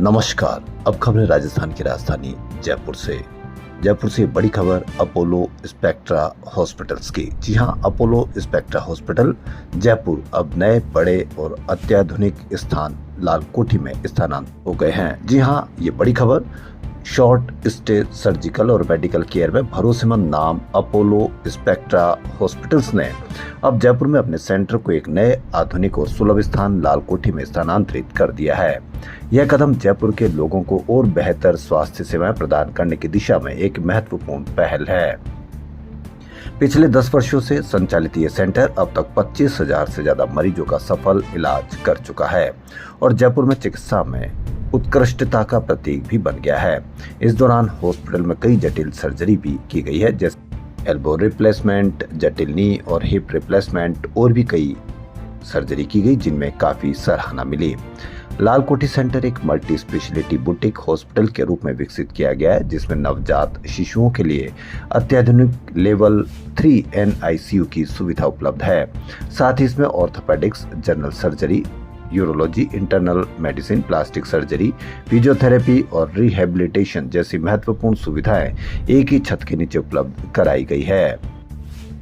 नमस्कार। अब खबरें राजस्थान की राजधानी जयपुर से बड़ी खबर अपोलो स्पेक्ट्रा हॉस्पिटल्स की। जी हां, अपोलो स्पेक्ट्रा हॉस्पिटल जयपुर अब नए बड़े और अत्याधुनिक स्थान लालकोठी में स्थानांतरित हो गए हैं। जी हां, ये बड़ी खबर। शॉर्ट स्टे सर्जिकल और मेडिकल केयर में भरोसेमंद नाम अपोलो स्पेक्ट्रा हॉस्पिटल्स ने अब जयपुर में अपने सेंटर को एक नए आधुनिक और सुलभ स्थान लालकोठी में स्थानांतरित कर दिया है। यह कदम जयपुर के लोगों को और बेहतर स्वास्थ्य सेवाएं प्रदान करने की दिशा में एक महत्वपूर्ण पहल है। पिछले 10 वर्षों से संचालित ये सेंटर अब तक 25,000 से ज्यादा मरीजों का सफल इलाज कर चुका है और जयपुर में चिकित्सा में उत्कृष्टता का प्रतीक भी बन गया है। इस दौरान हॉस्पिटल में कई जटिल सर्जरी भी की गई है, जैसे एल्बो रिप्लेसमेंट, जटिल नी और हिप रिप्लेसमेंट और भी कई सर्जरी की गई, जिनमें काफी सराहना मिली। लालकोठी सेंटर एक मल्टी स्पेशलिटी बुटीक हॉस्पिटल के रूप में विकसित किया गया है, जिसमें नवजात शिशुओं के लिए अत्याधुनिक लेवल 3 NICU की सुविधा उपलब्ध है। साथ ही इसमें orthopaedics, general surgery, urology, internal medicine, plastic surgery, physiotherapy और रिहेबिलिटेशन जैसी महत्वपूर्ण सुविधाएं एक ही छत के नीचे उपलब्ध कराई गई है।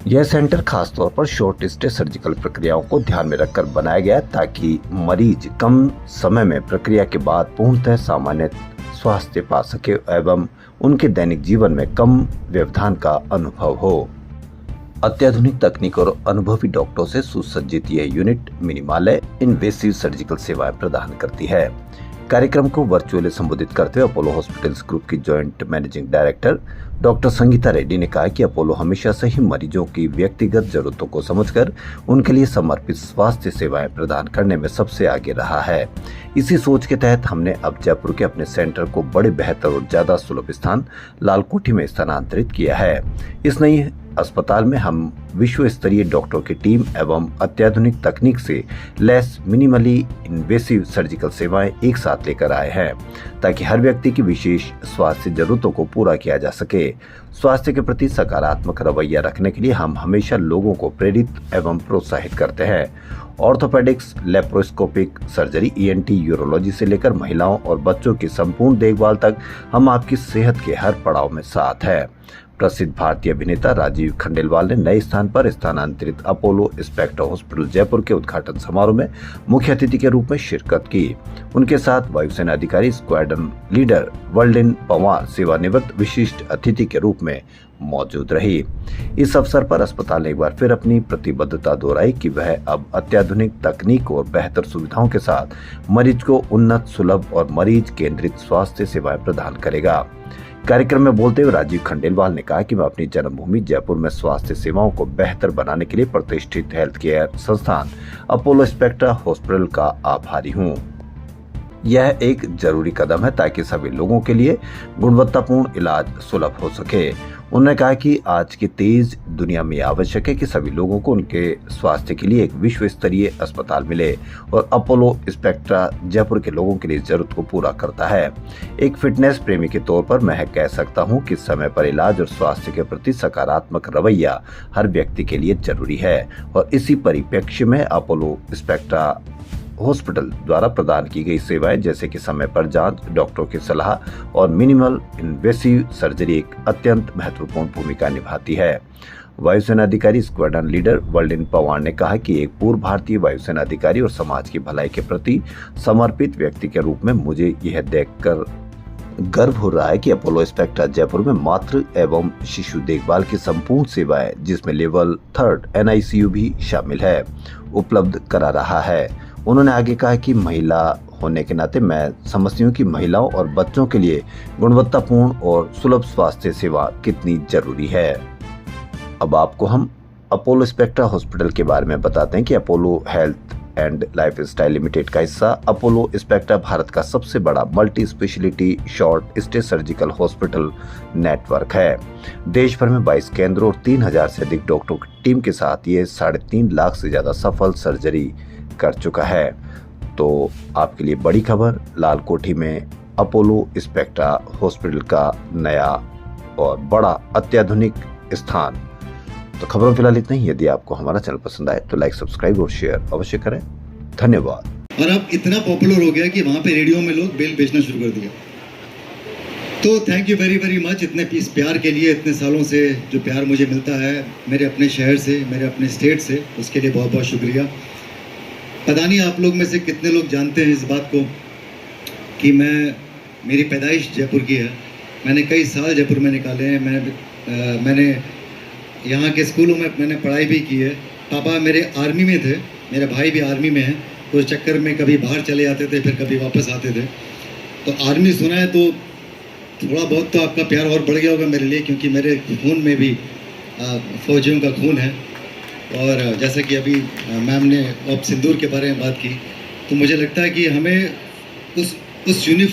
यह सेंटर खासतौर पर शॉर्ट स्टे सर्जिकल प्रक्रियाओं को ध्यान में रखकर बनाया गया है, ताकि मरीज कम समय में प्रक्रिया के बाद पूर्णतः सामान्य स्वास्थ्य पा सके एवं उनके दैनिक जीवन में कम व्यवधान का अनुभव हो। अत्याधुनिक तकनीक और अनुभवी डॉक्टरों से सुसज्जित यह यूनिट मिनिमालय इन्वेसिव सर्जिकल सेवाएं प्रदान करती है। कार्यक्रम को वर्चुअली संबोधित करते हुए अपोलो हॉस्पिटल्स ग्रुप की joint managing director doctor Sangeeta Reddy ने कहा कि अपोलो हमेशा से ही मरीजों की व्यक्तिगत जरूरतों को समझकर उनके लिए समर्पित स्वास्थ्य सेवाएं प्रदान करने में सबसे आगे रहा है। इसी सोच के तहत हमने अब जयपुर के अपने सेंटर को बड़े, बेहतर और ज्यादा सुलभ स्थान लालकोठी में स्थानांतरित किया है। इस नई अस्पताल में हम विश्व स्तरीय डॉक्टरों की टीम एवं अत्याधुनिक तकनीक से लैस मिनिमली इन्वेसिव सर्जिकल सेवाएं एक साथ लेकर आए हैं, ताकि हर व्यक्ति की विशेष स्वास्थ्य जरूरतों को पूरा किया जा सके। स्वास्थ्य के प्रति सकारात्मक रवैया रखने के लिए हम हमेशा लोगों को प्रेरित एवं प्रोत्साहित करते हैं। Orthopaedics, laparoscopic surgery, ENT, urology से लेकर महिलाओं और बच्चों की संपूर्ण देखभाल तक हम आपकी सेहत के हर पड़ाव में साथ हैं। प्रसिद्ध भारतीय अभिनेता राजीव खंडेलवाल ने नए स्थान पर स्थानांतरित अपोलो स्पेक्ट्रा हॉस्पिटल जयपुर के उद्घाटन समारोह में मुख्य अतिथि के रूप में शिरकत की। उनके साथ वायुसेना अधिकारी स्क्वाड्रन लीडर वर्ल्डिन पवार सेवानिवृत्त विशिष्ट अतिथि के रूप में मौजूद रही। इस अवसर पर अस्पताल ने एक बार फिर अपनी प्रतिबद्धता दोहराई कि वह अब अत्याधुनिक तकनीक और बेहतर सुविधाओं के साथ मरीज को उन्नत, सुलभ और मरीज केंद्रित स्वास्थ्य सेवाएं प्रदान करेगा। कार्यक्रम में बोलते हुए राजीव खंडेलवाल ने कहा कि मैं अपनी जन्मभूमि जयपुर में स्वास्थ्य सेवाओं को बेहतर बनाने के लिए प्रतिष्ठित हेल्थ केयर संस्थान अपोलो स्पेक्ट्रा हॉस्पिटल का आभारी हूं। यह एक जरूरी कदम है ताकि सभी लोगों के लिए गुणवत्तापूर्ण इलाज सुलभ हो सके। उन्होंने कहा कि आज की तेज दुनिया में आवश्यक है कि सभी लोगों को उनके स्वास्थ्य के लिए एक विश्व स्तरीय अस्पताल मिले और अपोलो स्पेक्ट्रा जयपुर के लोगों के लिए जरूरत को पूरा करता है। एक फिटनेस प्रेमी के तौर पर मैं कह सकता हूं कि समय पर इलाज और स्वास्थ्य के प्रति सकारात्मक रवैया हर व्यक्ति के लिए जरूरी है और इसी परिप्रेक्ष्य में अपोलो स्पेक्ट्रा हॉस्पिटल द्वारा प्रदान की गई सेवाएं जैसे कि समय पर जांच, डॉक्टरों की सलाह और मिनिमल इन्वेसिव सर्जरी एक अत्यंत महत्वपूर्ण भूमिका निभाती है। वायुसेना अधिकारी स्क्वाड्रन लीडर वर्ल्डिन पवार ने कहा कि एक पूर्व भारतीय वायुसेना अधिकारी और समाज की भलाई के प्रति समर्पित व्यक्ति के रूप में मुझे यह देखकर गर्व हो रहा है कि अपोलो स्पेक्ट्रा जयपुर में मातृ एवं शिशु देखभाल की संपूर्ण सेवाएं, जिसमें लेवल 3 NICU भी शामिल है, उपलब्ध करा रहा है। उन्होंने आगे कहा कि महिला होने के नाते मैं समझती हूँ कि महिलाओं और बच्चों के लिए गुणवत्तापूर्ण और सुलभ स्वास्थ्य सेवा कितनी जरूरी है। अब आपको हम अपोलो स्पेक्ट्रा हॉस्पिटल के बारे में बताते हैं कि Apollo health and lifestyle limited का हिस्सा अपोलो स्पेक्ट्रा भारत का सबसे बड़ा multi speciality short stay surgical hospital network है। देश भर में 22 केंद्रों और 3,000 से अधिक डॉक्टरों की टीम के साथ ये 3.5 लाख से ज्यादा सफल सर्जरी कर चुका है। तो आपके लिए बड़ी खबर, लालकोठी में अपोलो स्पेक्ट्रा हॉस्पिटल का नया और बड़ा अत्याधुनिक स्थान। तो खबरों फिलहाल इतना ही। यदि आपको हमारा चैनल पसंद आए तो लाइक, सब्सक्राइब और शेयर अवश्य करें। धन्यवाद। और अब इतना पॉपुलर हो गया कि वहाँ पे रेडियो में लोग बेल बेचना शुरू कर दिया। तो thank you very very much इतने इस प्यार के लिए, इतने सालों से जो प्यार मुझे मिलता है मेरे अपने शहर से, मेरे अपने स्टेट से, उसके लिए बहुत बहुत शुक्रिया। पता नहीं आप लोग में से कितने लोग जानते हैं इस बात को कि मेरी पैदाइश जयपुर की है। मैंने कई साल जयपुर में निकाले हैं। मैंने यहाँ के स्कूलों में मैंने पढ़ाई भी की है। पापा मेरे आर्मी में थे, मेरा भाई भी आर्मी में है, तो उस चक्कर में कभी बाहर चले जाते थे, फिर कभी वापस आते थे। तो आर्मी सुना है तो थोड़ा बहुत तो आपका प्यार और बढ़ गया होगा मेरे लिए, क्योंकि मेरे खून में भी फौजियों का खून है। और जैसे कि अभी मैम ने अब सिंदूर के बारे में बात की, तो मुझे लगता है कि हमें उस यूनिफॉर्म